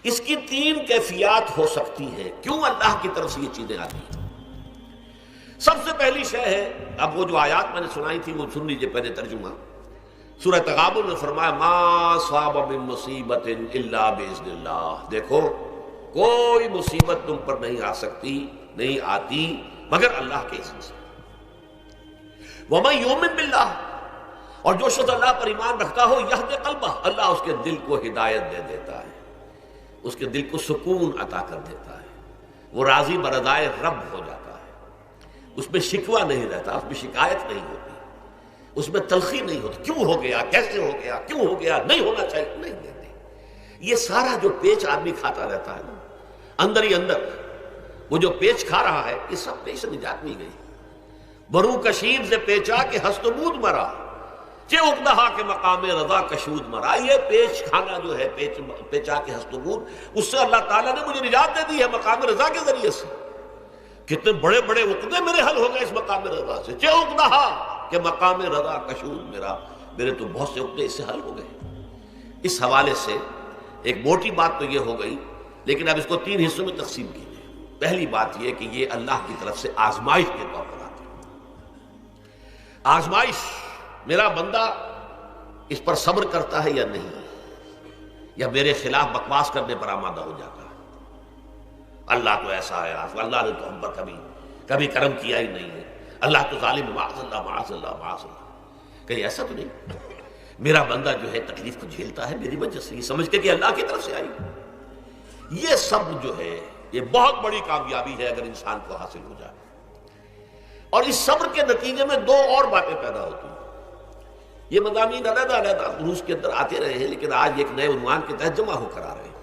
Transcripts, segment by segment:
اس کی تین کیفیات ہو سکتی ہیں کیوں اللہ کی طرف سے یہ چیزیں آتی ہیں۔ سب سے پہلی شے ہے، اب وہ جو آیات میں نے سنائی تھی وہ سن لیجیے پہلے ترجمہ۔ سورہ تغابن میں فرمایا ما صاب من مصیبت الا باذن اللہ، دیکھو کوئی مصیبت تم پر نہیں آ سکتی، نہیں آتی مگر اللہ کے اذن سے۔ ومن یؤمن باللہ، اور جو شخص اللہ پر ایمان رکھتا ہو یہد قلبہ، اللہ اس کے دل کو ہدایت دے دیتا ہے، اس کے دل کو سکون عطا کر دیتا ہے، وہ راضی برضائے رب ہو جاتا ہے، اس میں شکوہ نہیں رہتا، اس میں شکایت نہیں ہوتی، اس میں تلخی نہیں ہوتی، کیوں ہو گیا، کیسے ہو گیا، کیوں ہو گیا، نہیں ہونا چاہیے، نہیں دیتے۔ یہ سارا جو پیچ آدمی کھاتا رہتا ہے نا اندر ہی اندر، وہ جو پیچ کھا رہا ہے، یہ سب پیچ سے نجات نہیں گئی۔ برو کشید سے پیچا کہ ہست و بود مرا، چے اقدہا کے مقام رضا کشود مرا۔ یہ پیچ کھانا جو ہے، پیچا کے ہست و بود، اس سے اللہ تعالیٰ نے مجھے نجات دے دی ہے مقام رضا کے ذریعے سے۔ کتنے بڑے بڑے عقدے میرے حل ہو گئے اس مقام رضا سے، چے اقدہا کہ مقام رضا کشود میرا، میرے تو بہت سے عقدے اس سے حل ہو گئے۔ اس حوالے سے ایک موٹی بات تو یہ ہو گئی، لیکن اب اس کو تین حصوں میں تقسیم کیجیے۔ پہلی بات یہ کہ یہ اللہ کی طرف سے آزمائش کے طور پر آتی ہے۔ آزمائش، میرا بندہ اس پر صبر کرتا ہے یا نہیں، یا میرے خلاف بکواس کرنے پر آمادہ ہو جاتا ہے۔ اللہ تو ایسا ہے، اللہ نے تو ہم پر کبھی کرم کیا ہی نہیں ہے، اللہ تو ظالم، معاذ اللہ معاذ اللہ معاذ اللہ۔ کہیں ایسا تو نہیں، میرا بندہ جو ہے تکلیف کو جھیلتا ہے میری وجہ سے، یہ سمجھ کے کہ اللہ کی طرف سے آئی۔ یہ سب جو ہے یہ بہت بڑی کامیابی ہے اگر انسان کو حاصل ہو جائے۔ اور اس صبر کے نتیجے میں دو اور باتیں پیدا ہوتی ہیں۔ یہ مضامین علیحدہ علیحدہ دروس کے اندر آتے رہے ہیں، لیکن آج ایک نئے عنوان کے تحت جمع ہو کر آ رہے ہیں۔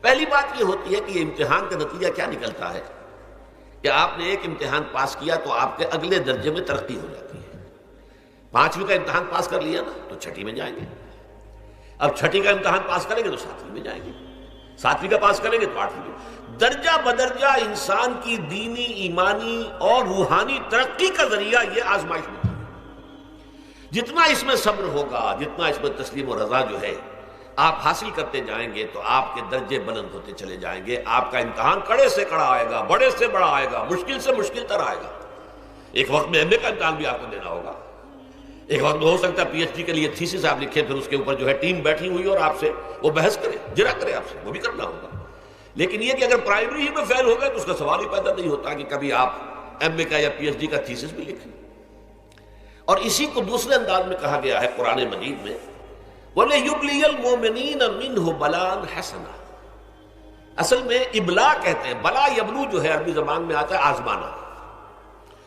پہلی بات یہ ہوتی ہے کہ یہ امتحان کا نتیجہ کیا نکلتا ہے کہ آپ نے ایک امتحان پاس کیا تو آپ کے اگلے درجے میں ترقی ہو جاتی ہے۔ 5ویں کا امتحان پاس کر لیا نا تو 6ٹھی میں جائیں گے، اب 6ٹھی کا امتحان پاس کریں گے تو 7ویں میں جائیں گے، 7ویں کا پاس کریں گے تو 8ویں میں۔ درجہ بدرجہ انسان کی دینی، ایمانی اور روحانی ترقی کا ذریعہ یہ آزمائش ہوتی ہے۔ جتنا اس میں صبر ہوگا، جتنا اس میں تسلیم و رضا جو ہے آپ حاصل کرتے جائیں گے تو آپ کے درجے بلند ہوتے چلے جائیں گے۔ آپ کا امتحان کڑے سے کڑا آئے گا، بڑے سے بڑا آئے گا، مشکل سے مشکل تر آئے گا۔ ایک وقت میں MA کا امتحان بھی آپ کو دینا ہوگا، ایک وقت میں ہو سکتا ہے PhD کے لیے تھیسس آپ لکھیں، پھر اس کے اوپر جو ہے ٹیم بیٹھی ہوئی اور آپ سے وہ بحث کرے، جرا کرے آپ سے، وہ بھی کرنا ہوگا۔ لیکن یہ کہ اگر پرائمری ہی میں فیل ہو گئے تو اس کا سوال ہی پیدا نہیں ہوتا کہ کبھی آپ MA کا یا PhD کا تھیسس بھی لکھیں۔ اور اسی کو دوسرے انداز میں کہا گیا ہے قرآن مجید میں، وَلِيُبْلِيَ الْمُؤْمِنِينَ مِنْهُ بَلَاءً حَسَنًا۔ اصل میں ابلا کہتے ہیں، بلا یبلو جو ہے عربی زبان میں آتا ہے آزمانا۔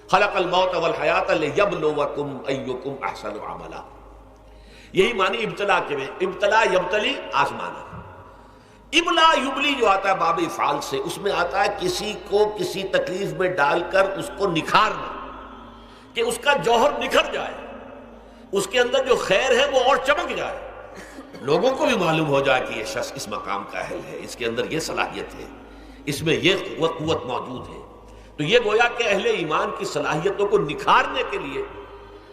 خلق الموت والحیات لیبلوکم ایکم احسن عملا، یہی معنی ابتلا کے میں، ابتلا یبتلی آزمانا۔ ابلا یبلی جو آتا ہے باب افعال سے، اس میں آتا ہے کسی کو کسی تکلیف میں ڈال کر اس کو نکھارنا، کہ اس کا جوہر نکھر جائے، اس کے اندر جو خیر ہے وہ اور چمک جائے، لوگوں کو بھی معلوم ہو جائے کہ یہ شخص اس مقام کا اہل ہے، اس کے اندر یہ صلاحیت ہے، اس میں یہ قوت موجود ہے۔ تو یہ گویا کہ اہل ایمان کی صلاحیتوں کو نکھارنے کے لیے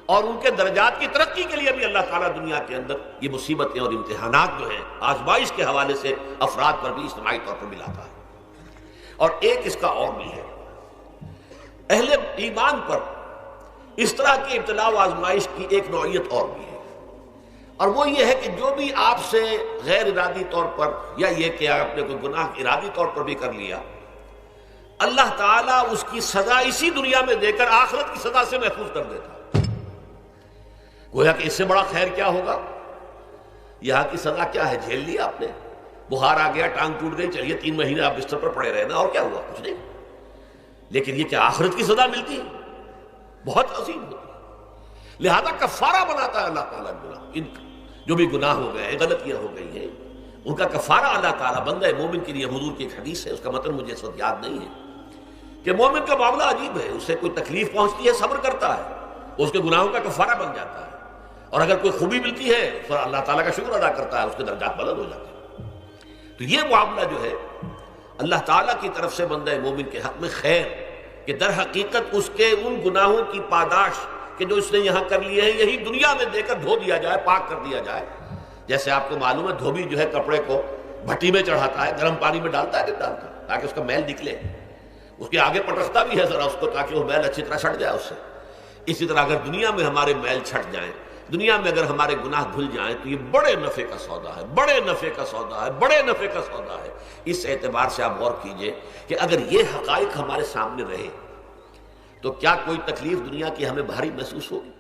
اور ان کے درجات کی ترقی کے لیے بھی اللہ تعالیٰ دنیا کے اندر یہ مصیبتیں اور امتحانات جو ہیں آزمائش کے حوالے سے افراد پر بھی اجتماعی طور پر بھی لاتا ہے۔ اور ایک اس کا اور بھی ہے، اہل ایمان پر اس طرح کی ابتلاء و آزمائش کی ایک نوعیت اور بھی ہے، اور وہ یہ ہے کہ جو بھی آپ سے غیر ارادی طور پر یا یہ کہ آپ نے کوئی گناہ ارادی طور پر بھی کر لیا، اللہ تعالیٰ اس کی سزا اسی دنیا میں دے کر آخرت کی سزا سے محفوظ کر دیتا۔ گویا کہ اس سے بڑا خیر کیا ہوگا؟ یہاں کی سزا کیا ہے، جھیل لیا آپ نے، بخار آ گیا، ٹانگ ٹوٹ گئی، چلیے 3 مہینے آپ بستر پر پڑے رہے نا، اور کیا ہوا، کچھ نہیں۔ لیکن یہ کہ آخرت کی سزا ملتی ہے، بہت عظیم ہوتی ہے۔ لہذا کفارہ بناتا ہے اللہ تعالیٰ گناہ، ان جو بھی گناہ ہو گئے ہیں، غلطیاں ہو گئی ہیں، ان کا کفارہ اللہ تعالیٰ بندہ مومن کے لیے، حضور کی ایک حدیث ہے، اس کا متن مجھے اس وقت یاد نہیں ہے، کہ مومن کا معاملہ عجیب ہے، اسے کوئی تکلیف پہنچتی ہے صبر کرتا ہے، اس کے گناہوں کا کفارہ بن جاتا ہے، اور اگر کوئی خوبی ملتی ہے تو اللہ تعالیٰ کا شکر ادا کرتا ہے، اس کے درجات بلند ہو جاتے ہیں۔ تو یہ معاملہ جو ہے اللہ تعالیٰ کی طرف سے بندہ مومن کے حق میں خیر، کہ در حقیقت اس کے ان گناہوں کی پاداش کہ جو اس نے یہاں کر لیے ہیں یہی دنیا میں دے کر دھو دیا جائے، پاک کر دیا جائے۔ جیسے آپ کو معلوم ہے دھوبی جو ہے کپڑے کو بھٹی میں چڑھاتا ہے، گرم پانی میں ڈالتا ہے نہیں ڈالتا، تاکہ اس کا میل نکلے، اس کے آگے پٹکتا بھی ہے ذرا اس کو تاکہ وہ میل اچھی طرح چھٹ جائے اس سے۔ اسی طرح اگر دنیا میں ہمارے میل چھٹ جائیں، دنیا میں اگر ہمارے گناہ دھل جائیں تو یہ بڑے نفع کا سودا ہے، بڑے نفع کا سودا ہے، بڑے نفع کا سودا ہے۔ اس اعتبار سے آپ غور کیجئے کہ اگر یہ حقائق ہمارے سامنے رہے تو کیا کوئی تکلیف دنیا کی ہمیں بھاری محسوس ہوگی؟